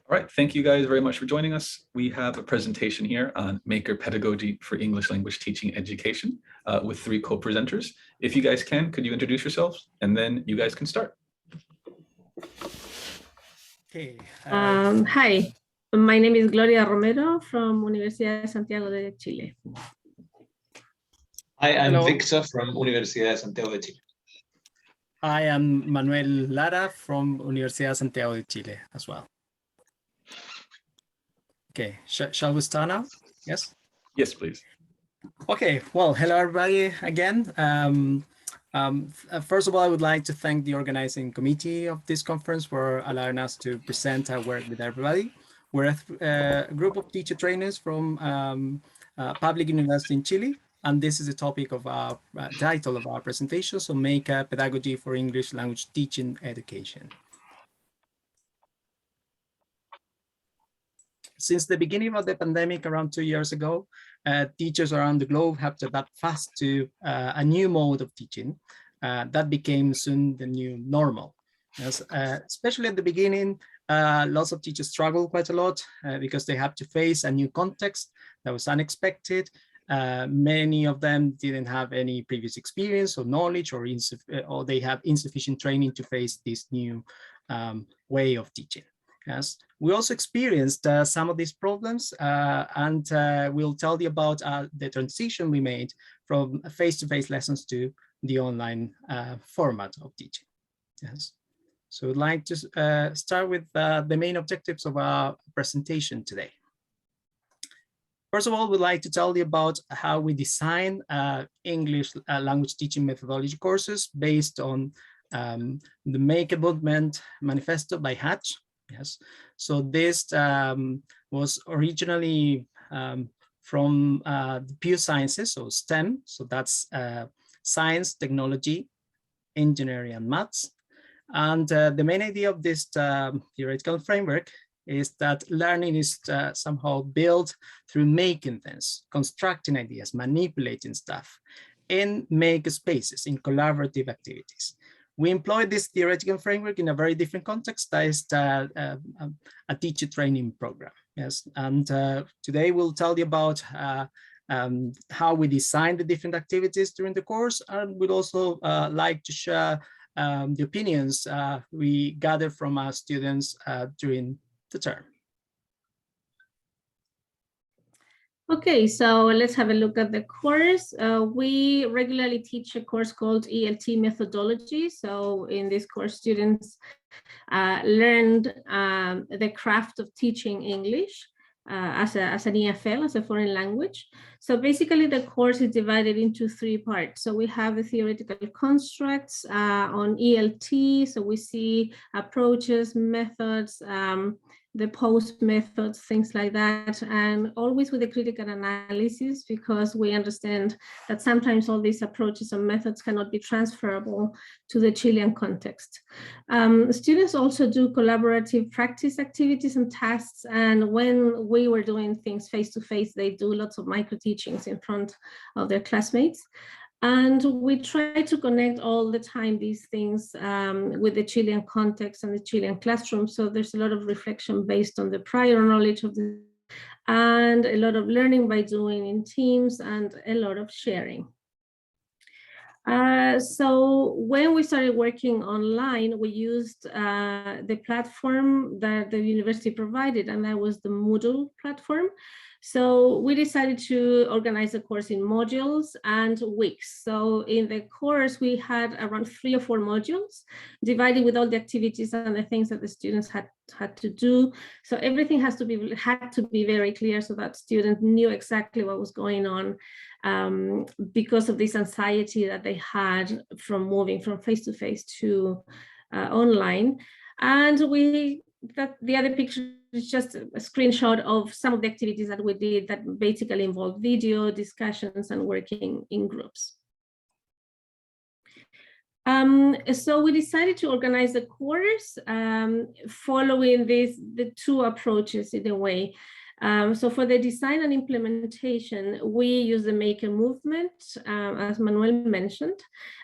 All right, thank you guys very much for joining us. We have a presentation here on Maker Pedagogy for English Language Teaching Education with 3 co-presenters. If you guys can, could you introduce yourselves? And then you guys can start. Okay. Hi, my name is Gloria Romero from Universidad de Santiago de Chile. Hi, I'm Hello. Victor from Universidad de Santiago de Chile. Hi, I'm Manuel Lara from Universidad de Santiago de Chile as well. Okay, shall we start now? Yes? Yes, please. Okay, well, hello everybody again. First of all, I would like to thank the organizing committee of this conference for allowing us to present our work with everybody. We're a group of teacher trainers from public university in Chile, and this is the topic of our title of our presentation, so Maker Pedagogy for English Language Teaching Education. Since the beginning of the pandemic around 2 years ago, teachers around the globe have to adapt fast to a new mode of teaching that became soon the new normal. Yes, especially at the beginning, lots of teachers struggled quite a lot because they have to face a new context that was unexpected. Many of them didn't have any previous experience or knowledge, or they have insufficient training to face this new way of teaching. Yes, we also experienced some of these problems, and we'll tell you about the transition we made from face-to-face lessons to the online format of teaching. Yes, so I'd like to start with the main objectives of our presentation today. First of all, we'd like to tell you about how we design English language teaching methodology courses based on the Maker Movement Manifesto by Hatch. Yes, so this was originally from the pure sciences, so STEM, so that's science, technology, engineering, and maths. And the main idea of this theoretical framework is that learning is somehow built through making things, constructing ideas, manipulating stuff in maker spaces, in collaborative activities. We employ this theoretical framework in a very different context, that is a teacher training program. Yes, and today we'll tell you about how we design the different activities during the course, and we'd also like to share the opinions we gather from our students during the term. Okay, so let's have a look at the course. We regularly teach a course called Elt Methodology. So in this course, students learned the craft of teaching English as an EFL, as a foreign language. So basically the course is divided into 3 parts. So we have the theoretical constructs on ELT. So we see approaches, methods, the post methods, things like that, and always with a critical analysis, because we understand that sometimes all these approaches and methods cannot be transferable to the Chilean context. Students also do collaborative practice activities and tasks, and when we were doing things face-to-face, they do lots of micro-teachings in front of their classmates. And we try to connect all the time these things with the Chilean context and the Chilean classroom. So there's a lot of reflection based on the prior knowledge of the, and a lot of learning by doing in teams, and a lot of sharing. So when we started working online, we used the platform that the university provided, and that was the Moodle platform. So we decided to organize the course in modules and weeks. So in the course, we had around 3 or 4 modules divided with all the activities and the things that the students had to do. So everything had to be very clear, so that students knew exactly what was going on, because of this anxiety that they had from moving from face-to-face to online. And the other picture is just a screenshot of some of the activities that we did that basically involved video discussions and working in groups. So we decided to organize the course following the 2 approaches in a way. So for the design and implementation, we use the Maker Movement, as Manuel mentioned,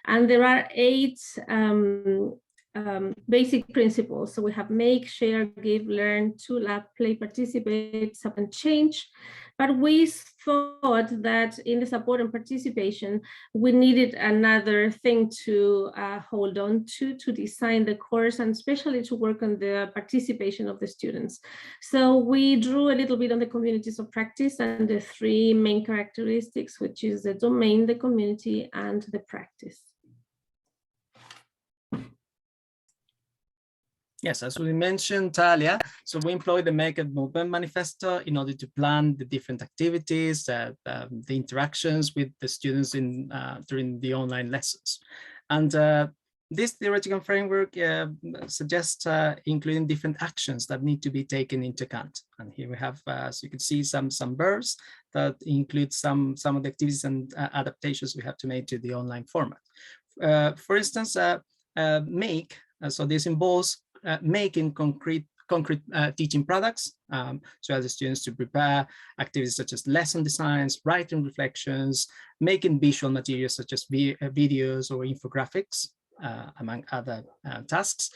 and there are 8 basic principles. So we have make, share, give, learn, tool up, play, participate, sub, and change. But we thought that in the support and participation, we needed another thing to hold on to design the course, and especially to work on the participation of the students. So we drew a little bit on the communities of practice and the three main characteristics, which is the domain, the community, and the practice. Yes, as we mentioned, Talia, so we employ the Maker Movement Manifesto in order to plan the different activities, the interactions with the students during the online lessons. And this theoretical framework suggests including different actions that need to be taken into account. And here we have, as you can see, some verbs that include some of the activities and adaptations we have to make to the online format. For instance, make, so this involves making concrete teaching products, so as the students to prepare activities such as lesson designs, writing reflections, making visual materials such as videos or infographics, among other tasks.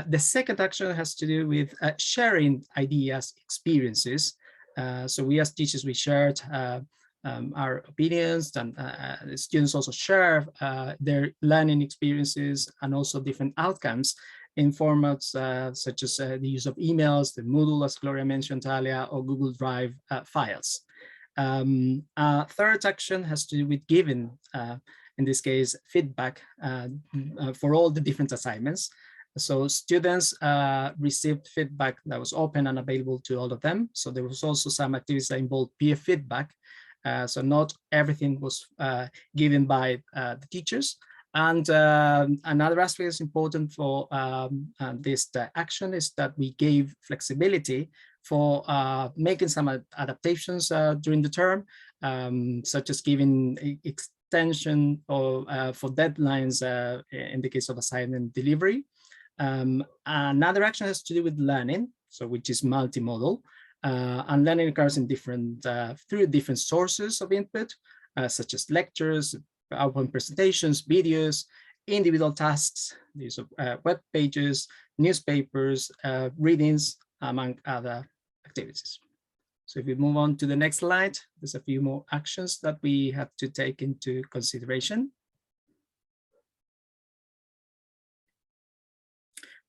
The second action has to do with sharing ideas, experiences. So we as teachers, we shared our opinions, and the students also share their learning experiences and also different outcomes in formats such as the use of emails, the Moodle, as Gloria mentioned earlier, or Google Drive files. Third action has to do with giving, in this case, feedback for all the different assignments. So students received feedback that was open and available to all of them. So there was also some activities that involved peer feedback. So not everything was given by the teachers. And another aspect that's important for this action is that we gave flexibility for making some adaptations during the term, such as giving extension or for deadlines in the case of assignment delivery. Another action has to do with learning, so which is multimodal, and learning occurs in through different sources of input, such as lectures, PowerPoint presentations, videos, individual tasks, the use of web pages, newspapers, readings, among other activities. So if we move on to the next slide, there's a few more actions that we have to take into consideration.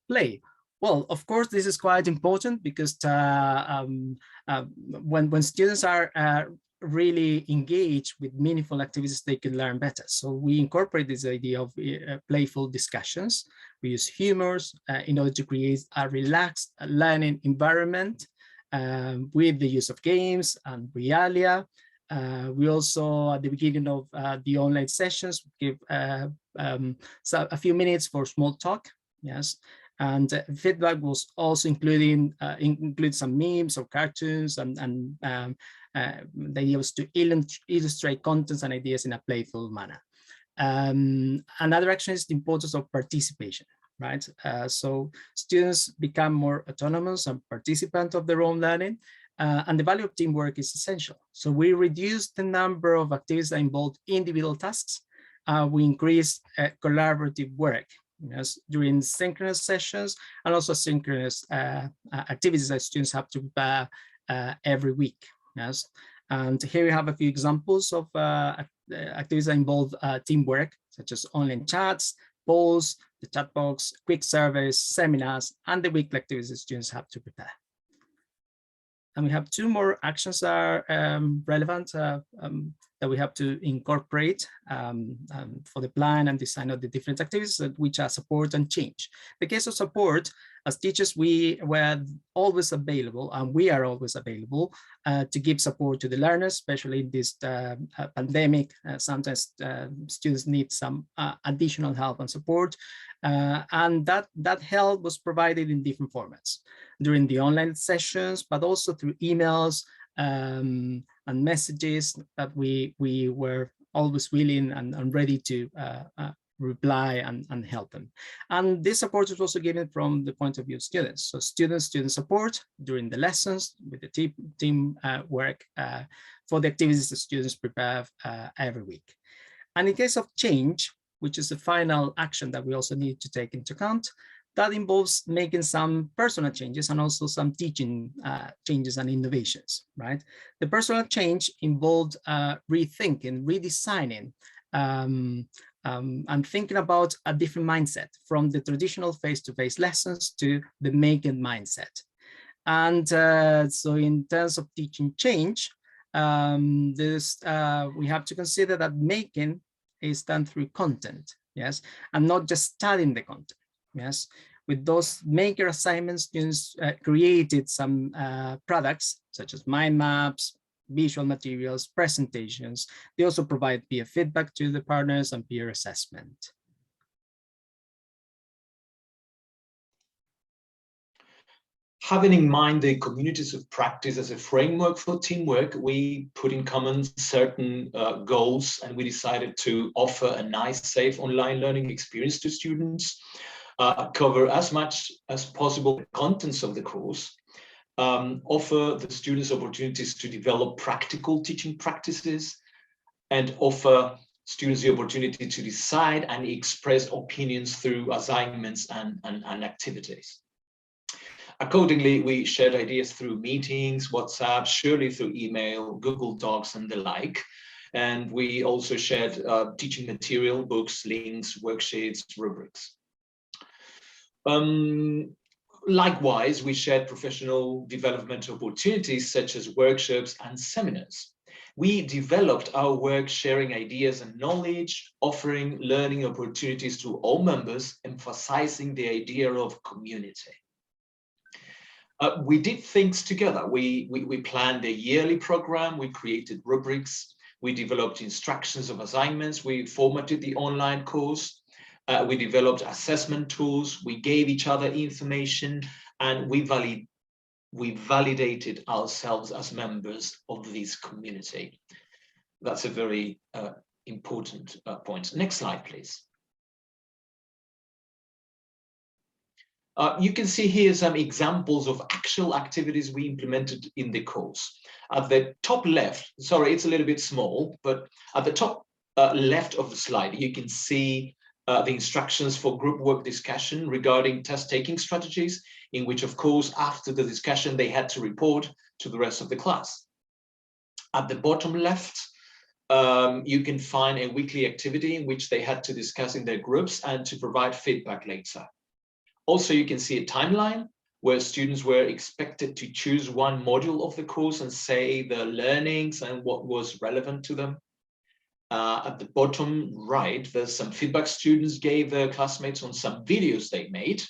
Play. Well, of course, this is quite important because when students are really engaged with meaningful activities, they can learn better. So we incorporate this idea of playful discussions. We use humors in order to create a relaxed learning environment with the use of games and realia. We also, at the beginning of the online sessions, give so a few minutes for small talk. Yes. And feedback was also include some memes or cartoons, and the idea was to illustrate contents and ideas in a playful manner. Another action is the importance of participation, right? So students become more autonomous and participant of their own learning, and the value of teamwork is essential. So we reduce the number of activities that involve individual tasks. We increase collaborative work. Yes, during synchronous sessions and also synchronous activities that students have to prepare every week. Yes, and here we have a few examples of activities that involve teamwork, such as online chats, polls, the chat box, quick surveys, seminars, and the weekly activities that students have to prepare. And we have two more actions that are relevant that we have to incorporate for the plan and design of the different activities, which are support and change. In the case of support, as teachers, we were always available, and we are always available to give support to the learners, especially in this pandemic. Sometimes students need some additional help and support, and that help was provided in different formats during the online sessions, but also through emails and messages that we were always willing and ready to reply and help them. And this support is also given from the point of view of students. So student support during the lessons with the team work for the activities the students prepare every week. And in case of change, which is the final action that we also need to take into account, that involves making some personal changes and also some teaching changes and innovations, right? The personal change involved rethinking, redesigning, and thinking about a different mindset from the traditional face-to-face lessons to the making mindset. And so in terms of teaching change, we have to consider that making is done through content, yes, and not just studying the content, yes. With those maker assignments, students created some products such as mind maps, visual materials, presentations. They also provide peer feedback to the partners and peer assessment. Having in mind the communities of practice as a framework for teamwork, we put in common certain goals, and we decided to offer a nice, safe online learning experience to students, cover as much as possible the contents of the course, offer the students opportunities to develop practical teaching practices, and offer students the opportunity to decide and express opinions through assignments and activities. Accordingly, we shared ideas through meetings, WhatsApp, surely through email, Google Docs, and the like. And we also shared teaching material, books, links, worksheets, rubrics. Likewise, we shared professional development opportunities such as workshops and seminars. We developed our work sharing ideas and knowledge, offering learning opportunities to all members, emphasizing the idea of community. We did things together. We planned a yearly program, we created rubrics, we developed instructions of assignments, we formatted the online course, we developed assessment tools, we gave each other information, and we validated ourselves as members of this community. That's a very important point. Next slide, please. You can see here some examples of actual activities we implemented in the course. At the top left, sorry, it's a little bit small, but at the top left of the slide, you can see the instructions for group work discussion regarding test-taking strategies, in which, of course, after the discussion, they had to report to the rest of the class. At the bottom left, you can find a weekly activity in which they had to discuss in their groups and to provide feedback later. Also, you can see a timeline where students were expected to choose one module of the course and say their learnings and what was relevant to them. At the bottom right, there's some feedback students gave their classmates on some videos they made.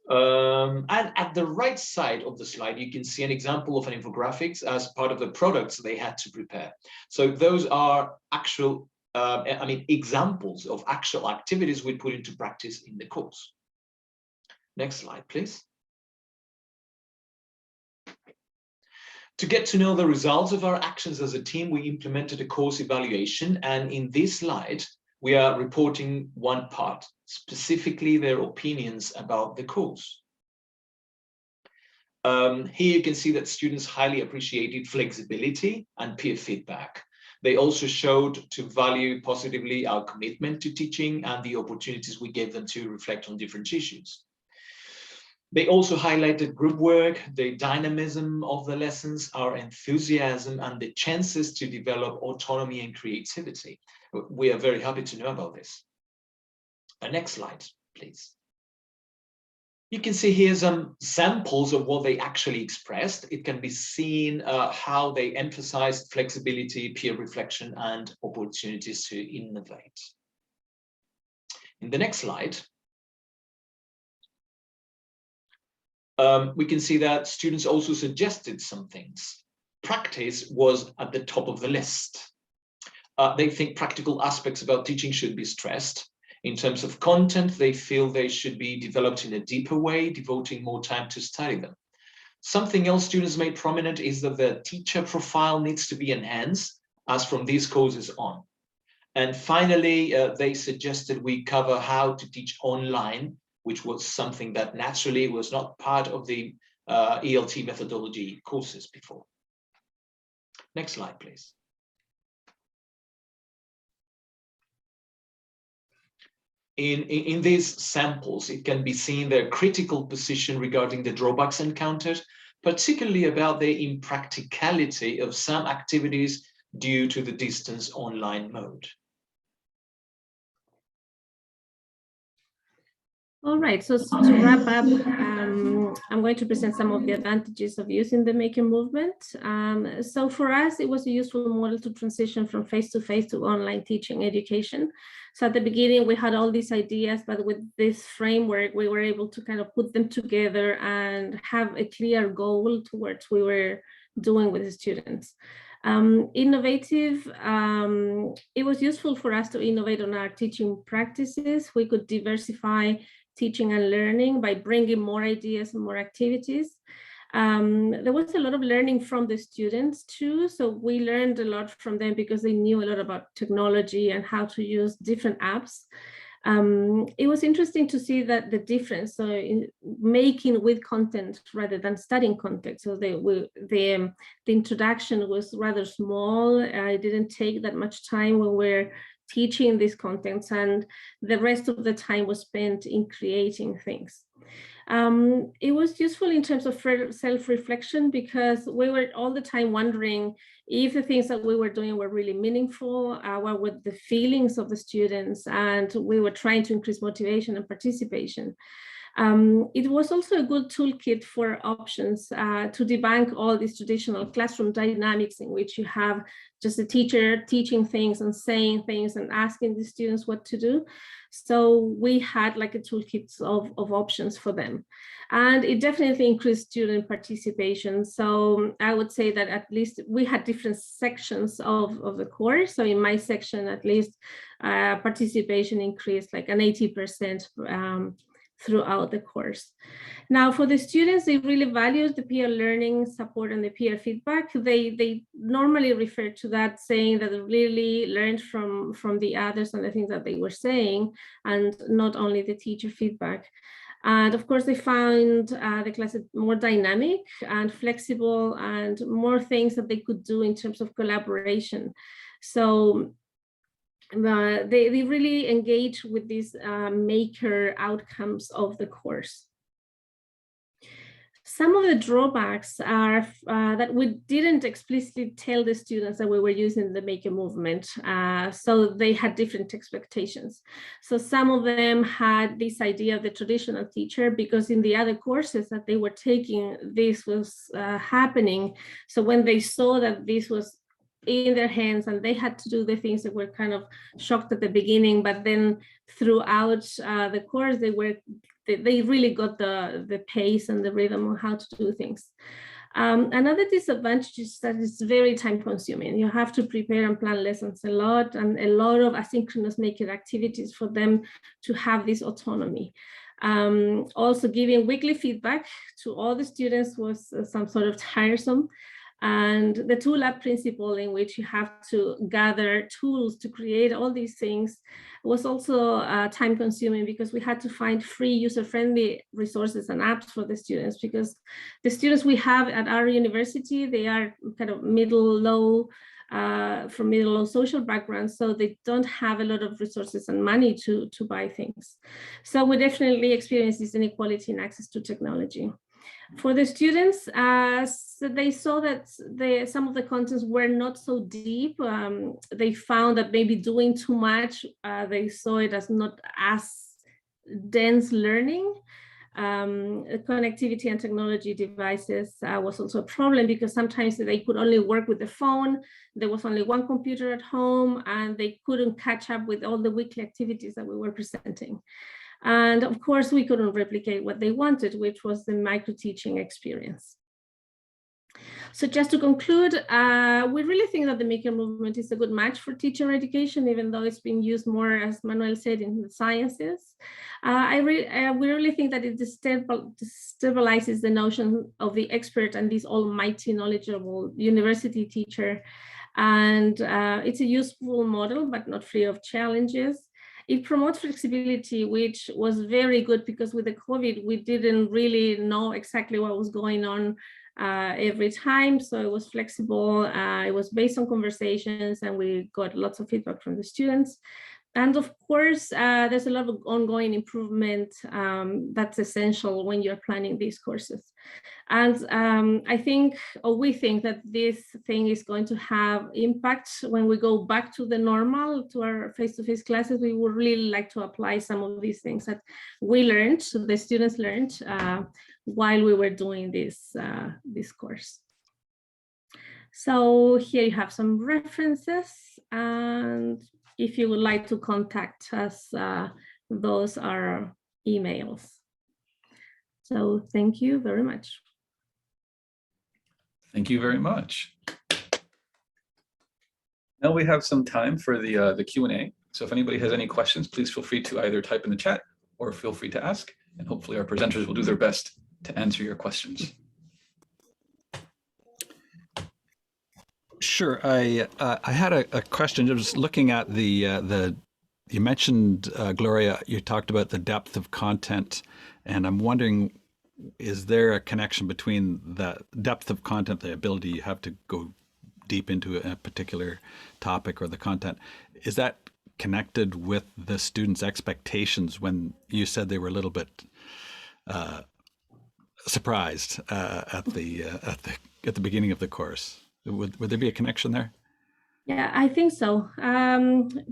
And at the right side of the slide, you can see an example of an infographics as part of the products they had to prepare. So those are actual, examples of actual activities we put into practice in the course. Next slide, please. To get to know the results of our actions as a team, we implemented a course evaluation, and in this slide, we are reporting one part, specifically their opinions about the course. Here you can see that students highly appreciated flexibility and peer feedback. They also showed to value positively our commitment to teaching and the opportunities we gave them to reflect on different issues. They also highlighted group work, the dynamism of the lessons, our enthusiasm, and the chances to develop autonomy and creativity. We are very happy to know about this. Next slide, please. You can see here some samples of what they actually expressed. It can be seen how they emphasized flexibility, peer reflection, and opportunities to innovate. In the next slide, we can see that students also suggested some things. Practice was at the top of the list. They think practical aspects about teaching should be stressed. In terms of content, they feel they should be developed in a deeper way, devoting more time to study them. Something else students made prominent is that the teacher profile needs to be enhanced as from these courses on. And finally, they suggested we cover how to teach online, which was something that naturally was not part of the ELT methodology courses before. Next slide, please. in these samples, it can be seen their critical position regarding the drawbacks encountered, particularly about the impracticality of some activities due to the distance online mode. All right, so to wrap up, I'm going to present some of the advantages of using the Maker movement. So for us, it was a useful model to transition from face-to-face to online teaching education. So at the beginning, we had all these ideas, but with this framework, we were able to kind of put them together and have a clear goal towards what we were doing with the students. Innovative, it was useful for us to innovate on our teaching practices. We could diversify teaching and learning by bringing more ideas and more activities. There was a lot of learning from the students too. So we learned a lot from them because they knew a lot about technology and how to use different apps. It was interesting to see that the difference, so in making with content rather than studying content. So the introduction was rather small. It didn't take that much time when we're teaching these contents, and the rest of the time was spent in creating things. It was useful in terms of self-reflection because we were all the time wondering if the things that we were doing were really meaningful, what were the feelings of the students, and we were trying to increase motivation and participation. It was also a good toolkit for options to debunk all these traditional classroom dynamics in which you have just a teacher teaching things and saying things and asking the students what to do. So we had like a toolkit of options for them. And it definitely increased student participation. So I would say that at least we had different sections of the course. So in my section, at least participation increased like an 80% throughout the course. Now for the students, they really valued the peer learning support and the peer feedback. They normally refer to that saying that they really learned from the others and the things that they were saying, and not only the teacher feedback. And of course, they found the class more dynamic and flexible and more things that they could do in terms of collaboration. So they really engage with these maker outcomes of the course. Some of the drawbacks are that we didn't explicitly tell the students that we were using the Maker movement, so they had different expectations. So some of them had this idea of the traditional teacher because in the other courses that they were taking, this was happening. So when they saw that this was in their hands and they had to do the things that were kind of shocked at the beginning, but then throughout the course they really got the pace and the rhythm on how to do things. Another disadvantage is that it's very time consuming. You have to prepare and plan lessons a lot, and a lot of asynchronous maker activities for them to have this autonomy. Also giving weekly feedback to all the students was some sort of tiresome. And the tool lab principle, in which you have to gather tools to create all these things, was also time consuming because we had to find free user-friendly resources and apps for the students, because the students we have at our university, they are kind of middle-low, from middle-low social backgrounds, so they don't have a lot of resources and money to buy things. So we definitely experience this inequality in access to technology. For the students, so they saw that some of the contents were not so deep. They found that maybe doing too much, they saw it as not as dense learning. Connectivity and technology devices was also a problem because sometimes they could only work with the phone. There was only one computer at home and they couldn't catch up with all the weekly activities that we were presenting. And of course, we couldn't replicate what they wanted, which was the micro-teaching experience. So just to conclude, we really think that the Maker movement is a good match for teacher education, even though it's being used more, as Manuel said, in the sciences. We really think that it destabilizes the notion of the expert and this almighty knowledgeable university teacher. And it's a useful model, but not free of challenges. It promotes flexibility, which was very good because with the COVID, we didn't really know exactly what was going on every time. So it was flexible. It was based on conversations and we got lots of feedback from the students. And of course, there's a lot of ongoing improvement that's essential when you're planning these courses. And I think, or we think, that this thing is going to have impact when we go back to the normal, to our face-to-face classes. We would really like to apply some of these things that we learned, so the students learned while we were doing this course. So here you have some references, and if you would like to contact us, those are emails. So thank you very much. Thank you very much. Now we have some time for the Q&A. So if anybody has any questions, please feel free to either type in the chat or feel free to ask, and hopefully our presenters will do their best to answer your questions. Sure. I had a question. Just looking at the you mentioned, Gloria, you talked about the depth of content, and I'm wondering, is there a connection between the depth of content, the ability you have to go deep into a particular topic or the content, is that connected with the students' expectations? When you said they were a little bit surprised at the beginning of the course, would there be a connection there? Yeah, I think so.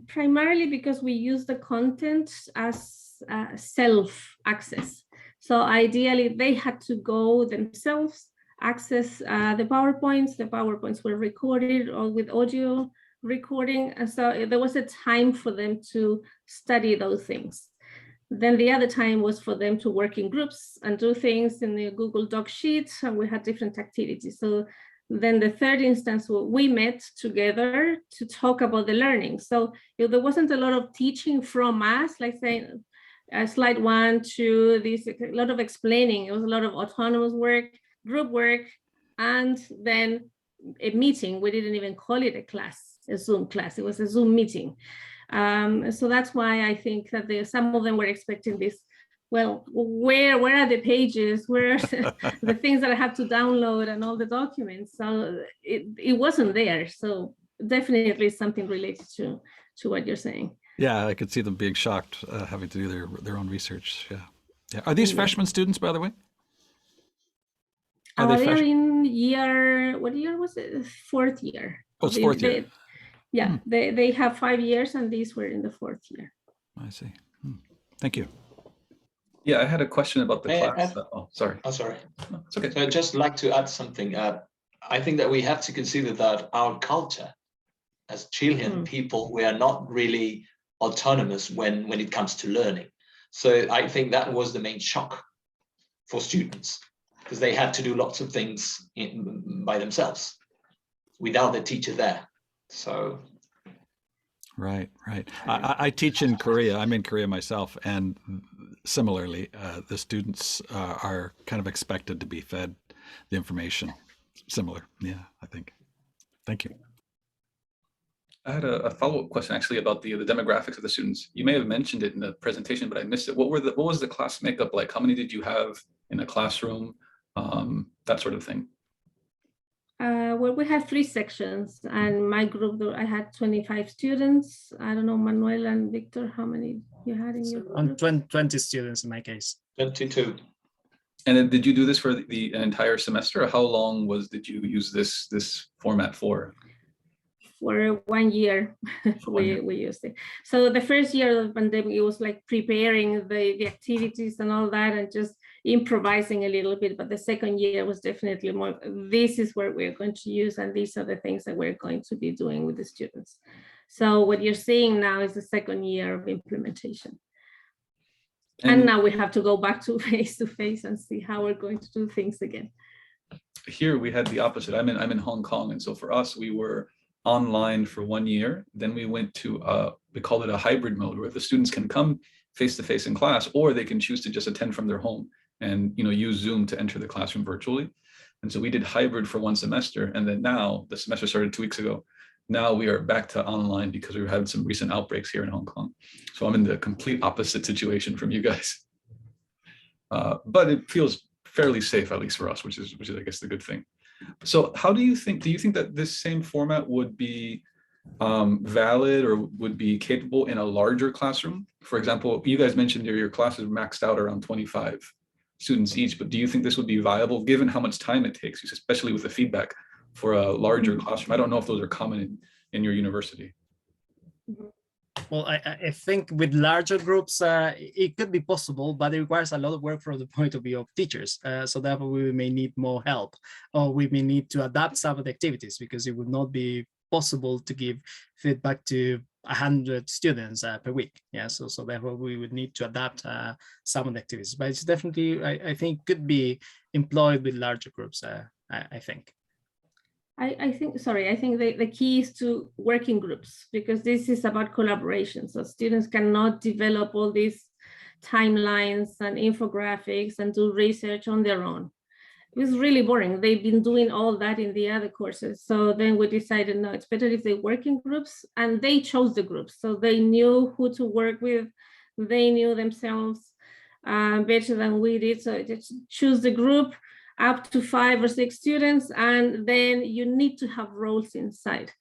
Primarily because we use the content as self-access. So ideally, they had to go themselves, access the PowerPoints. The PowerPoints were recorded or with audio recording. And so there was a time for them to study those things. Then the other time was for them to work in groups and do things in the Google Doc sheet, and we had different activities. So then the third instance, we met together to talk about the learning. So there wasn't a lot of teaching from us, like saying slide 1, 2, this, a lot of explaining. It was a lot of autonomous work, group work, and then a meeting. We didn't even call it a class, a Zoom class. It was a Zoom meeting. So that's why I think that some of them were expecting this. Well, where are the pages? Where are the things that I have to download and all the documents? So it wasn't there. So definitely something related to what you're saying. Yeah, I could see them being shocked, having to do their own research. Yeah. Are these freshman students, by the way? They're in year, what year was it? 4th year. Oh, it's 4th year. Yeah, they have 5 years, and these were in the 4th year. I see. Thank you. Yeah, I had a question about the class. Oh, sorry. Oh, sorry. No, it's okay. So I'd just like to add something. I think that we have to consider that our culture as Chilean people, we are not really autonomous when it comes to learning. So I think that was the main shock for students, because they had to do lots of things by themselves without the teacher there. So. Right. I teach in Korea. I'm in Korea myself, and similarly, the students are kind of expected to be fed the information. Similar, yeah, I think. Thank you. I had a follow-up question actually about the demographics of the students. You may have mentioned it in the presentation, but I missed it. What was the class makeup like? How many did you have in a classroom? That sort of thing. Well, we had 3 sections, and my group, I had 25 students. I don't know, Manuel and Victor, how many you had in your group? 20 students in my case. 22. And then did you do this for the entire semester, or how long did you use this format for? For 1 year, we used it. So the first year of the pandemic, it was like preparing the activities and all that, and just improvising a little bit. But the second year was definitely more, this is where we're going to use, and these are the things that we're going to be doing with the students. So what you're seeing now is the second year of implementation. And now we have to go back to face and see how we're going to do things again. Here we had the opposite. I'm in Hong Kong, and so for us, we were online for 1 year. Then we went to we call it a hybrid mode, where the students can come face-to-face in class, or they can choose to just attend from their home and use Zoom to enter the classroom virtually. And so we did hybrid for 1 semester, and then now the semester started 2 weeks ago. Now we are back to online because we've had some recent outbreaks here in Hong Kong. So I'm in the complete opposite situation from you guys. But it feels fairly safe, at least for us, which is I guess the good thing. So how do you think that this same format would be valid or would be capable in a larger classroom? For example, you guys mentioned your classes maxed out around 25 students each, but do you think this would be viable given how much time it takes, especially with the feedback for a larger classroom? I don't know if those are common in your university. Well, I think with larger groups, it could be possible, but it requires a lot of work from the point of view of teachers. So therefore, we may need more help, or we may need to adapt some of the activities, because it would not be possible to give feedback to 100 students per week. Yeah, so therefore, we would need to adapt some of the activities. But it's definitely, I think, could be employed with larger groups, I think. I think the key is to working groups, because this is about collaboration. So students cannot develop all these timelines and infographics and do research on their own. It was really boring. They've been doing all that in the other courses. So then we decided, no, it's better if they work in groups, and they chose the groups. So they knew who to work with. They knew themselves better than we did. So just choose the group up to 5 or 6 students, and then you need to have roles inside.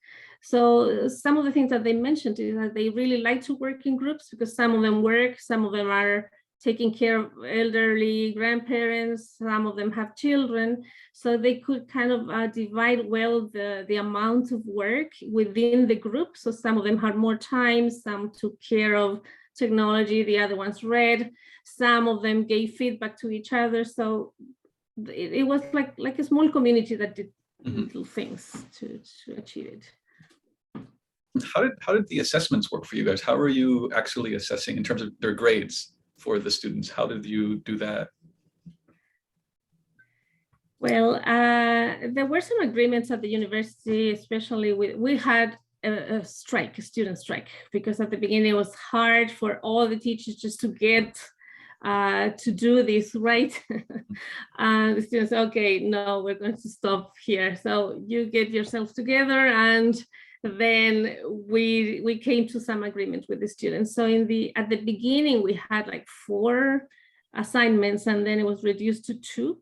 So some of the things that they mentioned is that they really like to work in groups, because some of them work, some of them are taking care of elderly grandparents, some of them have children. So they could kind of divide well the amount of work within the group. So some of them had more time, some took care of technology, the other ones read, some of them gave feedback to each other. So it was like a small community that did little things to achieve it. How did the assessments work for you guys? How are you actually assessing in terms of their grades for the students? How did you do that? Well, there were some agreements at the university, especially we had a student strike, because at the beginning it was hard for all the teachers just to get to do this right. The students, okay, no, we're going to stop here. So you get yourself together, and then we came to some agreement with the students. So at the beginning we had like 4 assignments, and then it was reduced to 2.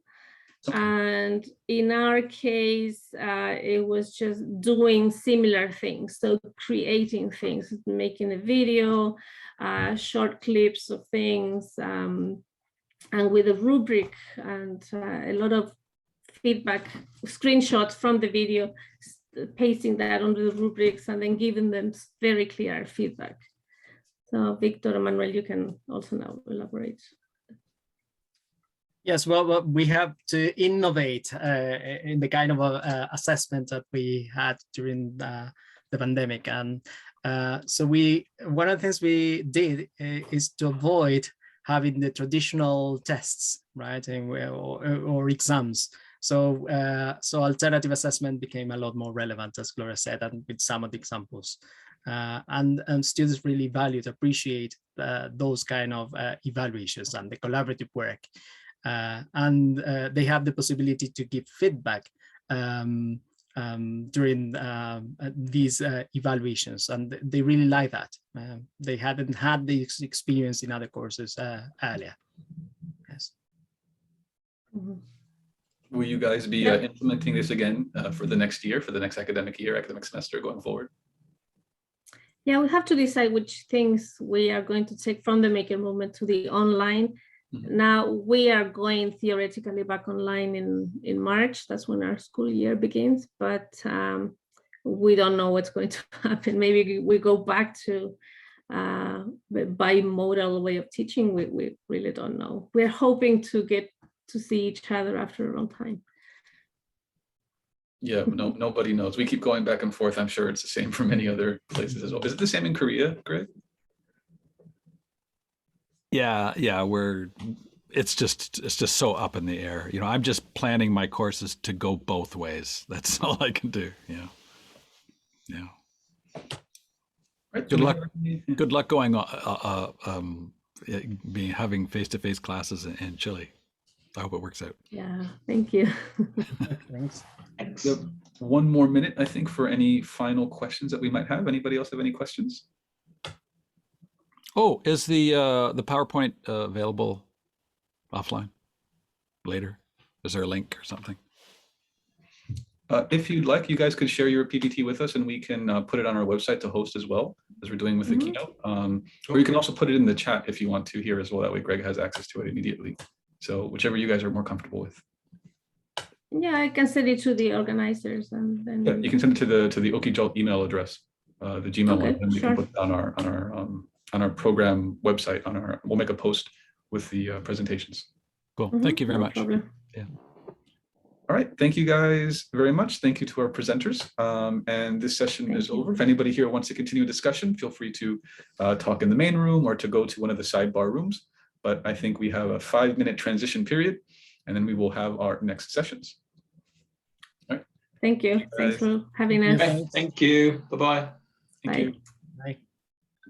Okay. And in our case, it was just doing similar things. So creating things, making a video, short clips of things, and with a rubric and a lot of feedback, screenshots from the video, pasting that onto the rubrics, and then giving them very clear feedback. So Victor and Manuel, you can also now elaborate. Yes, well, we have to innovate in the kind of assessment that we had during the pandemic. And so one of the things we did is to avoid having the traditional tests, right, or exams. So alternative assessment became a lot more relevant, as Gloria said, and with some of the examples. And students really appreciate those kind of evaluations and the collaborative work. And they have the possibility to give feedback during these evaluations, and they really like that. They hadn't had this experience in other courses earlier. Yes. Mm-hmm. Will you guys be implementing this again for the next year, for the next academic semester going forward? Yeah, we have to decide which things we are going to take from the Maker Movement to the online. Now we are going theoretically back online in March. That's when our school year begins, but we don't know what's going to happen. Maybe we go back to the bimodal way of teaching. We really don't know. We're hoping to get to see each other after a long time. Yeah, nobody knows. We keep going back and forth. I'm sure it's the same for many other places as well. Is it the same in Korea, Greg? Yeah, it's just so up in the air. You know, I'm just planning my courses to go both ways. That's all I can do. Yeah. Right. Good luck going having face-to-face classes in Chile. I hope it works out. Yeah, thank you. Thanks. We have 1 more minute, I think, for any final questions that we might have. Anybody else have any questions? Oh, is the PowerPoint available offline later? Is there a link or something? If you'd like, you guys could share your PPT with us and we can put it on our website to host as well, as we're doing with the keynote. Or you can also put it in the chat if you want to here as well. That way Greg has access to it immediately. So whichever you guys are more comfortable with. Yeah, I can send it to the organizers and then. Yeah, you can send it to the OkiJALT email address, the Gmail one, and we can put it on our program website. We'll make a post with the presentations. Cool. Thank you very much. Problem. Yeah. All right. Thank you guys very much. Thank you to our presenters. And this session is over. If anybody here wants to continue discussion, feel free to talk in the main room or to go to one of the sidebar rooms. But I think we have a 5-minute transition period, and then we will have our next sessions. All right. Thank you. Thanks for having us. Thank you. Bye-bye. Thank you.